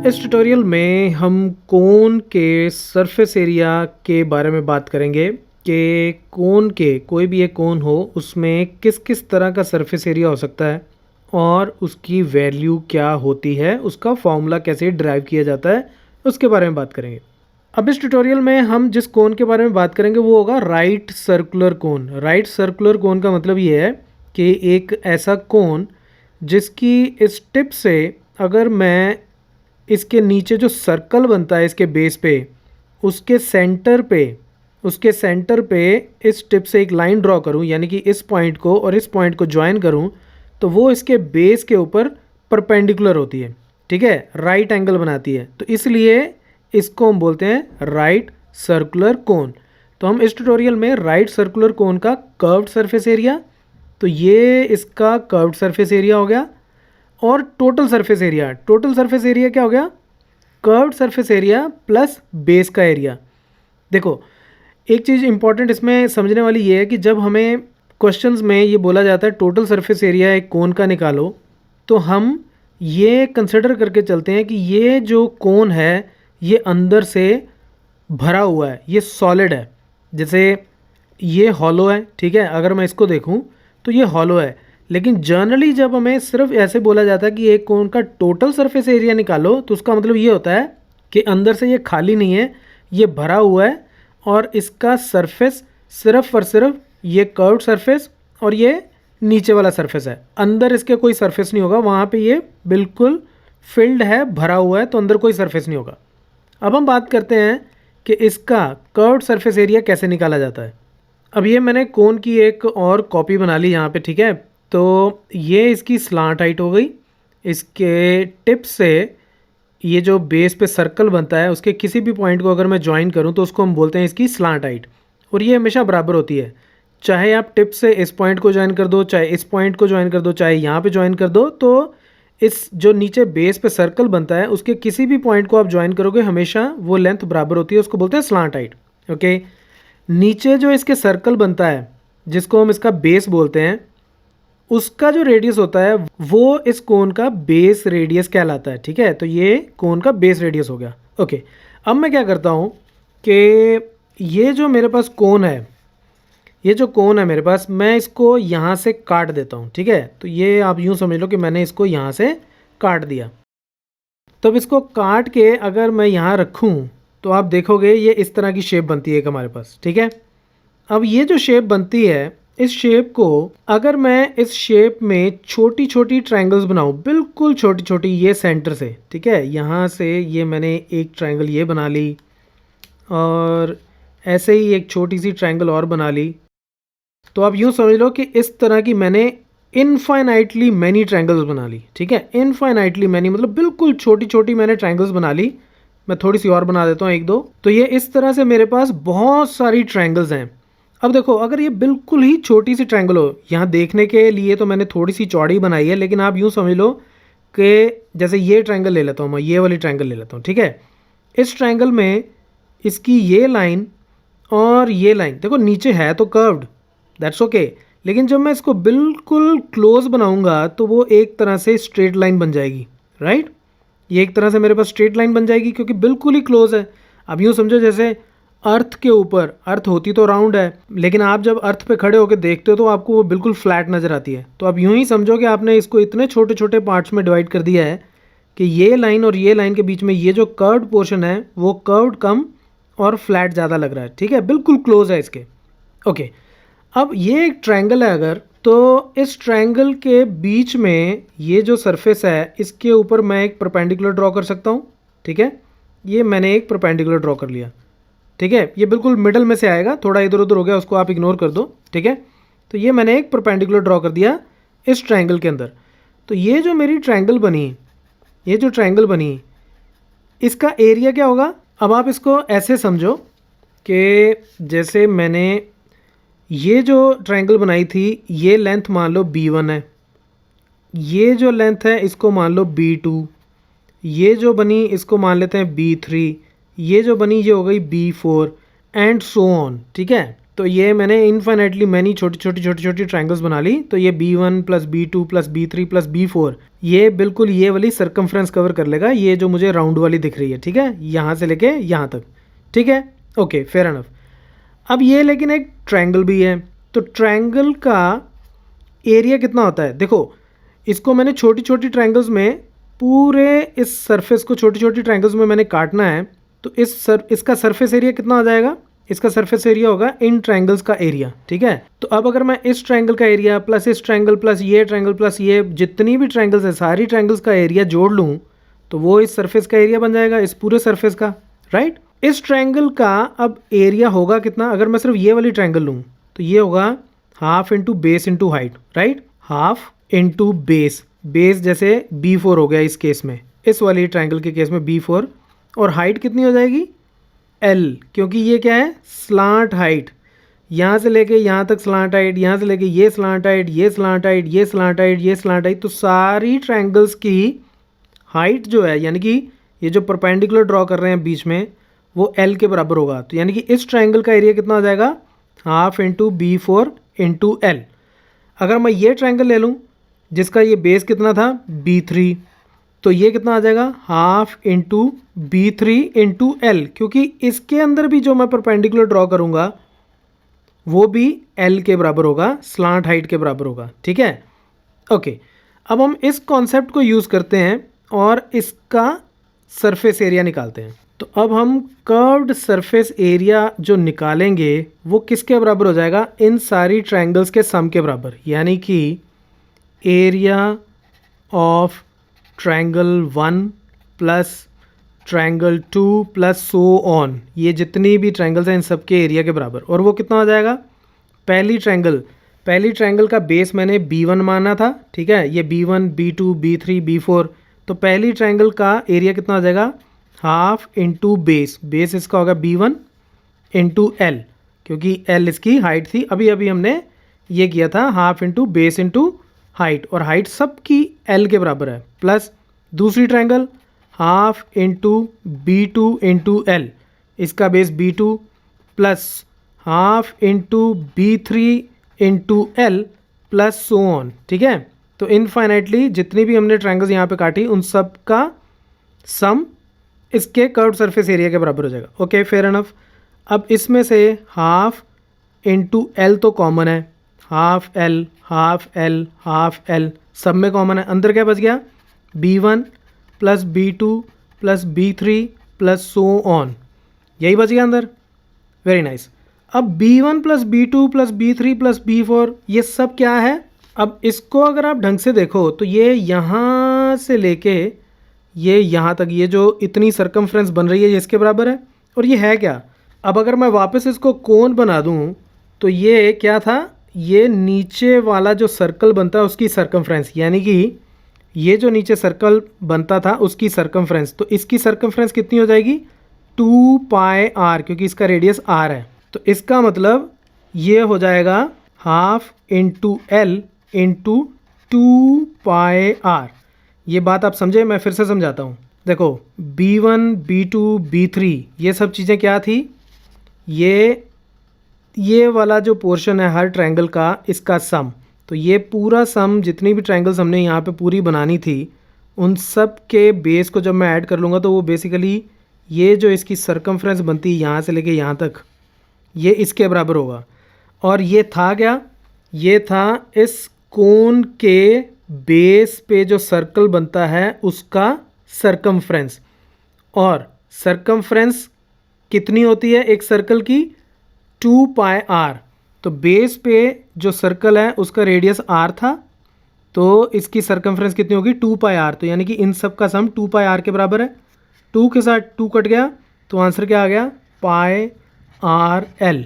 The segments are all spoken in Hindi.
इस ट्यूटोरियल में हम कोन के सरफेस एरिया के बारे में बात करेंगे कि कोन के कोई भी एक कोन हो उसमें किस किस तरह का सरफेस एरिया हो सकता है और उसकी वैल्यू क्या होती है, उसका फॉर्मूला कैसे ड्राइव किया जाता है, उसके बारे में बात करेंगे। अब इस ट्यूटोरियल में हम जिस कोन के बारे में बात करेंगे वो होगा right circular cone. Right circular cone का मतलब ये है कि एक ऐसा कोन जिसकी इस टिप से अगर मैं इसके नीचे जो सर्कल बनता है इसके बेस पे, उसके सेंटर पे इस टिप से एक लाइन ड्रॉ करूं, यानी कि इस पॉइंट को और इस पॉइंट को ज्वाइन करूं, तो वो इसके बेस के ऊपर परपेंडिकुलर होती है। ठीक है, राइट एंगल बनाती है, तो इसलिए इसको हम बोलते हैं राइट सर्कुलर कोन। तो हम इस ट्यूटोरियल में राइट सर्कुलर कोन का कर्व्ड सरफेस एरिया, तो ये इसका कर्व्ड सरफेस एरिया हो गया, और टोटल सरफेस एरिया क्या हो गया? Curved surface area plus base का एरिया। देखो, एक चीज़ इंपॉर्टेंट इसमें समझने वाली ये है कि जब हमें क्वेश्चंस में ये बोला जाता है टोटल सरफेस एरिया एक कोन का निकालो, तो हम ये कंसिडर करके चलते हैं कि ये जो कोन है ये अंदर से भरा हुआ है, ये सॉलिड है। जैसे ये हॉलो है, ठीक है, अगर मैं इसको देखूं तो ये हॉलो है, लेकिन जनरली जब हमें सिर्फ ऐसे बोला जाता है कि एक कोन का टोटल सरफेस एरिया निकालो, तो उसका मतलब ये होता है कि अंदर से ये खाली नहीं है, ये भरा हुआ है, और इसका सरफेस सिर्फ और सिर्फ ये कर्व्ड सरफेस और ये नीचे वाला सरफेस है। अंदर इसके कोई सरफेस नहीं होगा, वहाँ पे ये बिल्कुल फिल्ड है, भरा हुआ है, तो अंदर कोई सरफेस नहीं होगा। अब हम बात करते हैं कि इसका कर्व्ड सरफेस एरिया कैसे निकाला जाता है। अब ये मैंने कोन की एक और कॉपी बना ली यहाँ पे, ठीक है। तो ये इसकी स्लांट हाइट हो गई, इसके टिप से ये जो बेस पे सर्कल बनता है उसके किसी भी पॉइंट को अगर मैं ज्वाइन करूँ तो उसको हम बोलते हैं इसकी स्लांट हाइट, और ये हमेशा बराबर होती है। चाहे आप टिप से इस पॉइंट को ज्वाइन कर दो, चाहे इस पॉइंट को ज्वाइन कर दो, चाहे यहाँ पे ज्वाइन कर दो, तो इस जो नीचे बेस पे सर्कल बनता है उसके किसी भी पॉइंट को आप ज्वाइन करोगे हमेशा वो लेंथ बराबर होती है, उसको बोलते हैं स्लांट हाइट। ओके, नीचे जो इसके सर्कल बनता है जिसको हम इसका बेस बोलते हैं, उसका जो रेडियस होता है वो इस कोन का बेस रेडियस कहलाता है। ठीक है, तो ये कोन का बेस रेडियस हो गया। ओके, अब मैं क्या करता हूँ कि ये जो मेरे पास कोन है, ये जो कोन है मेरे पास, मैं इसको यहाँ से काट देता हूँ। ठीक है, तो ये आप यूँ समझ लो कि मैंने इसको यहाँ से काट दिया। तो अब इसको काट के अगर मैं यहाँ रखूँ तो आप देखोगे ये इस तरह की शेप बनती है एक हमारे पास। ठीक है, अब ये जो शेप बनती है, इस शेप को अगर मैं इस शेप में छोटी छोटी ट्रायंगल्स बनाऊँ, बिल्कुल छोटी छोटी, ये सेंटर से, ठीक है, यहाँ से ये मैंने एक ट्रायंगल ये बना ली, और ऐसे ही एक छोटी सी ट्रायंगल और बना ली, तो आप यूँ समझ लो कि इस तरह की मैंने इनफाइनाइटली मैनी ट्रायंगल्स बना ली। ठीक है, इनफाइनाइटली मैनी मतलब बिल्कुल छोटी छोटी मैंने ट्रायंगल्स बना ली। मैं थोड़ी सी और बना देता हूँ, एक दो, तो ये इस तरह से मेरे पास बहुत सारी ट्रायंगल्स हैं। अब देखो, अगर ये बिल्कुल ही छोटी सी ट्रायंगल हो, यहाँ देखने के लिए तो मैंने थोड़ी सी चौड़ी बनाई है, लेकिन आप यूँ समझ लो कि जैसे ये ट्रायंगल ले लेता हूँ मैं, ये वाली ट्रायंगल ले लेता हूँ। ठीक है, इस ट्रायंगल में इसकी ये लाइन और ये लाइन, देखो नीचे है तो कर्व्ड, दैट्स ओके, लेकिन जब मैं इसको बिल्कुल क्लोज बनाऊंगा तो वो एक तरह से स्ट्रेट लाइन बन जाएगी। राइट, ये एक तरह से मेरे पास स्ट्रेट लाइन बन जाएगी क्योंकि बिल्कुल ही क्लोज है। अब यूँ समझो जैसे अर्थ के ऊपर, अर्थ होती तो राउंड है, लेकिन आप जब अर्थ पे खड़े होकर देखते हो तो आपको वो बिल्कुल फ्लैट नज़र आती है। तो अब यूँ ही समझो कि आपने इसको इतने छोटे छोटे पार्ट्स में डिवाइड कर दिया है कि ये लाइन और ये लाइन के बीच में ये जो कर्व्ड पोर्शन है वो कर्व्ड कम और फ्लैट ज़्यादा लग रहा है। ठीक है, बिल्कुल क्लोज है इसके। ओके, अब ये एक ट्रायंगल है अगर, तो इस ट्रायंगल के बीच में ये जो सरफेस है इसके ऊपर मैं एक परपेंडिकुलर ड्रॉ कर सकता हूँ। ठीक है, ये मैंने एक परपेंडिकुलर ड्रॉ कर लिया। ठीक है, ये बिल्कुल मिडल में से आएगा, थोड़ा इधर उधर हो गया उसको आप इग्नोर कर दो। ठीक है, तो ये मैंने एक परपेंडिकुलर ड्रॉ कर दिया इस ट्रायंगल के अंदर। तो ये जो मेरी ट्रायंगल बनी, ये जो ट्रायंगल बनी, इसका एरिया क्या होगा? अब आप इसको ऐसे समझो कि जैसे मैंने ये जो ट्रायंगल बनाई थी, ये लेंथ मान लो B1 है, ये जो लेंथ है इसको मान लो B2, ये जो बनी इसको मान लेते हैं B3, ये जो बनी ये हो गई B4 एंड सो ऑन। ठीक है, तो ये मैंने इन्फाइनाइटली मैनी छोटी छोटी ट्रायंगल्स बना ली। तो ये B1 plus B2 plus B3 plus B4 ये बिल्कुल ये वाली सर्कमफ्रेंस कवर कर लेगा, ये जो मुझे राउंड वाली दिख रही है, ठीक है, यहाँ से लेके यहाँ तक, ठीक है, ओके फेयर एनफ। अब ये लेकिन एक ट्रायंगल भी है, तो ट्रायंगल का एरिया कितना होता है, देखो इसको मैंने छोटी छोटी ट्रायंगल्स में पूरे इस सरफेस को छोटी छोटी ट्रायंगल्स में मैंने काटना है। तो इसका सरफेस एरिया कितना आ जाएगा, इसका सरफेस एरिया होगा इन ट्रायंगल्स का एरिया, ठीक है। तो अब अगर मैं इस ट्रायंगल का एरिया प्लस इस ट्रायंगल प्लस ये ट्रायंगल प्लस ये जितनी भी ट्रायंगल्स है सारी ट्रायंगल्स का एरिया जोड़ लूँ तो वो इस सरफेस का एरिया बन जाएगा, इस पूरे सरफेस का, राइट। इस ट्रायंगल का अब एरिया होगा कितना, अगर मैं सिर्फ ये वाली ट्रायंगल लूँ तो ये होगा half into base into height, right, half into base, base जैसे B4 हो गया इस केस में, इस वाली ट्रायंगल के केस में B4, और हाइट कितनी हो जाएगी L, क्योंकि ये क्या है स्लांट हाइट, यहाँ से लेके यहाँ तक स्लांट हाइट, यहाँ से लेके ये स्लांट हाइट, ये स्लांट हाइट, ये स्लांट हाइट, ये स्लांट हाइट, तो सारी ट्रायंगल्स की हाइट जो है यानी कि ये जो परपेंडिकुलर ड्रॉ कर रहे हैं बीच में वो L के बराबर होगा। तो यानी कि इस ट्रायंगल का एरिया कितना हो जाएगा half into B4 into L। अगर मैं ये ट्रायंगल ले लूँ जिसका ये बेस कितना था B3, तो ये कितना आ जाएगा half into B3 into L, क्योंकि इसके अंदर भी जो मैं परपेंडिकुलर ड्रॉ करूँगा वो भी L के बराबर होगा, स्लांट हाइट के बराबर होगा, ठीक है, ओके। अब हम इस कॉन्सेप्ट को यूज़ करते हैं और इसका सरफेस एरिया निकालते हैं। तो अब हम कर्व्ड सरफेस एरिया जो निकालेंगे वो किसके बराबर हो जाएगा, इन सारी ट्रायंगल्स के सम के बराबर, यानी कि area of triangle 1 plus triangle 2 plus so on, ये जितनी भी ट्रायंगल्स हैं इन सब के एरिया के बराबर। और वो कितना हो जाएगा, पहली ट्रायंगल का बेस मैंने B1 माना था, ठीक है, ये B1 B2 B3 B4, तो पहली ट्रायंगल का एरिया कितना हो जाएगा हाफ इंटू बेस, बेस इसका होगा B1 इंटू L, क्योंकि L इसकी हाइट थी, अभी अभी हमने ये किया था half into base into height, और हाइट सब की L के बराबर है, प्लस दूसरी triangle half into B2 into L, इसका base B2 plus half into B3 into L plus so on, ठीक है। तो इनफाइनाइटली जितनी भी हमने ट्रायंगल्स यहाँ पे काटी उन सब का सम इसके कर्व्ड सरफेस एरिया के बराबर हो जाएगा, ओके फेयर एनफ। अब इसमें से हाफ इंटू L तो कॉमन है, half L half L half L सब में कॉमन है, अंदर क्या बच गया B1 plus B2 plus B3 plus so on, यही बच गया अंदर, वेरी नाइस। अब B1 plus B2 plus B3 plus B4 ये सब क्या है, अब इसको अगर आप ढंग से देखो तो ये यहाँ से लेके ये यहाँ तक ये जो इतनी सरकमफ्रेंस बन रही है ये इसके बराबर है, और ये है क्या, अब अगर मैं वापस इसको कोन बना दूँ तो ये क्या था, ये नीचे वाला जो सर्कल बनता है उसकी सरकमफ्रेंस, यानी कि ये जो नीचे सर्कल बनता था उसकी सरकमफ्रेंस, तो इसकी सरकमफ्रेंस कितनी हो जाएगी 2 पाई r, क्योंकि इसका रेडियस r है, तो इसका मतलब ये हो जाएगा हाफ इंटू L इंटू 2 पाई r। ये बात आप समझे, मैं फिर से समझाता हूँ, देखो B1 B2 B3 ये सब चीज़ें क्या थी, ये वाला जो पोर्शन है हर ट्रायंगल का इसका सम, तो ये पूरा सम जितनी भी ट्रायंगल्स हमने यहाँ पे पूरी बनानी थी उन सब के बेस को जब मैं ऐड कर लूँगा तो वो बेसिकली ये जो इसकी सरकमफ्रेंस बनती है यहाँ से लेके यहाँ तक ये इसके बराबर होगा। और ये था क्या, ये था इस कोन के बेस पे जो सर्कल बनता है उसका सरकमफ्रेंस, और सरकमफ्रेंस कितनी होती है एक सर्कल की 2 पाई r, तो बेस पे जो सर्कल है उसका रेडियस r था, तो इसकी सरकमफ्रेंस कितनी होगी 2 पाई r, तो यानी कि इन सब का सम 2 पाई r के बराबर है, 2 के साथ 2 कट गया तो आंसर क्या आ गया पाई r l।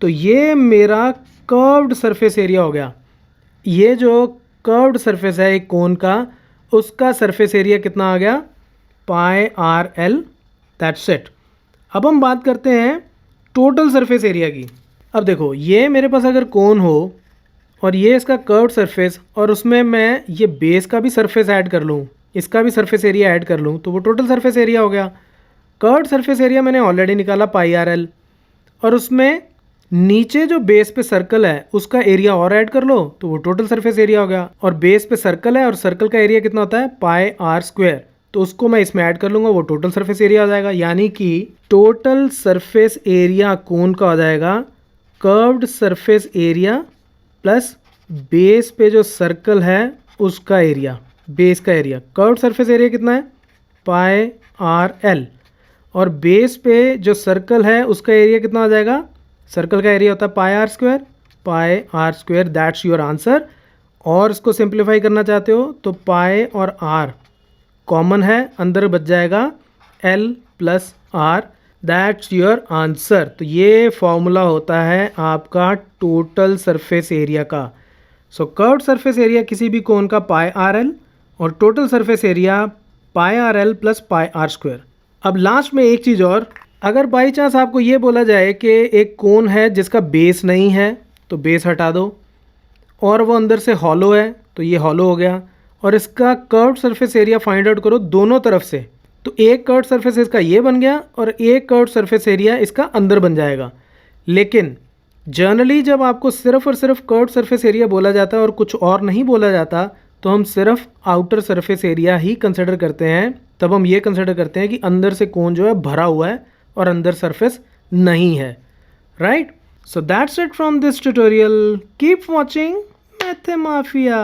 तो ये मेरा कर्व्ड सरफेस एरिया हो गया, ये जो कर्व्ड सरफेस है एक कोन का उसका सरफेस एरिया कितना आ गया पाई r l, दैट्स इट। अब हम बात करते हैं टोटल सरफेस एरिया की। अब देखो ये मेरे पास अगर कोन हो और ये इसका कर्व्ड सरफेस और उसमें मैं ये बेस का भी सरफेस ऐड कर लूँ, इसका भी सरफेस एरिया ऐड कर लूँ, तो वो टोटल सरफेस एरिया हो गया। कर्व्ड सरफेस एरिया मैंने ऑलरेडी निकाला पाई r l, और उसमें नीचे जो बेस पे सर्कल है उसका एरिया और ऐड कर लो तो वो टोटल सरफेस एरिया हो गया। और बेस पे सर्कल है और सर्कल का एरिया कितना होता है पाई आर स्क्वायर, तो उसको मैं इसमें ऐड कर लूंगा, वो टोटल सरफेस एरिया हो जाएगा। यानी कि टोटल सरफेस एरिया कोन का हो जाएगा curved surface area plus base पे जो सर्कल है उसका एरिया, बेस का एरिया। कर्व्ड सरफेस एरिया कितना है पाई आर एल, और बेस पे जो सर्कल है उसका एरिया कितना हो जाएगा, सर्कल का एरिया होता है pi R square, that's your answer. और इसको सिंप्लीफाई करना चाहते हो तो पाई और आर कॉमन है, अंदर बच जाएगा L plus R, that's your answer. तो ये फॉर्मूला होता है आपका टोटल सरफेस एरिया का। सो कर्व्ड सरफेस एरिया किसी भी कोन का पाई आर एल और total surface area pi R L plus pi R square. अब लास्ट में एक चीज़ और, अगर बाई चांस आपको ये बोला जाए कि एक कोन है जिसका बेस नहीं है तो बेस हटा दो, और वो अंदर से हॉलो है तो ये हॉलो हो गया, और इसका curved surface area find out करो दोनों तरफ से, तो एक कर्व्ड सरफेस इसका ये बन गया और एक कर्व्ड सरफेस एरिया इसका अंदर बन जाएगा। लेकिन जनरली जब आपको सिर्फ और सिर्फ कर्व्ड सरफेस एरिया बोला जाता है और कुछ और नहीं बोला जाता तो हम सिर्फ आउटर सरफेस एरिया ही कंसिडर करते हैं। तब हम ये कंसिडर करते हैं कि अंदर से कोन जो है भरा हुआ है और अंदर सरफेस नहीं है, right. So that's it from this tutorial, keep watching मैथमाफिया।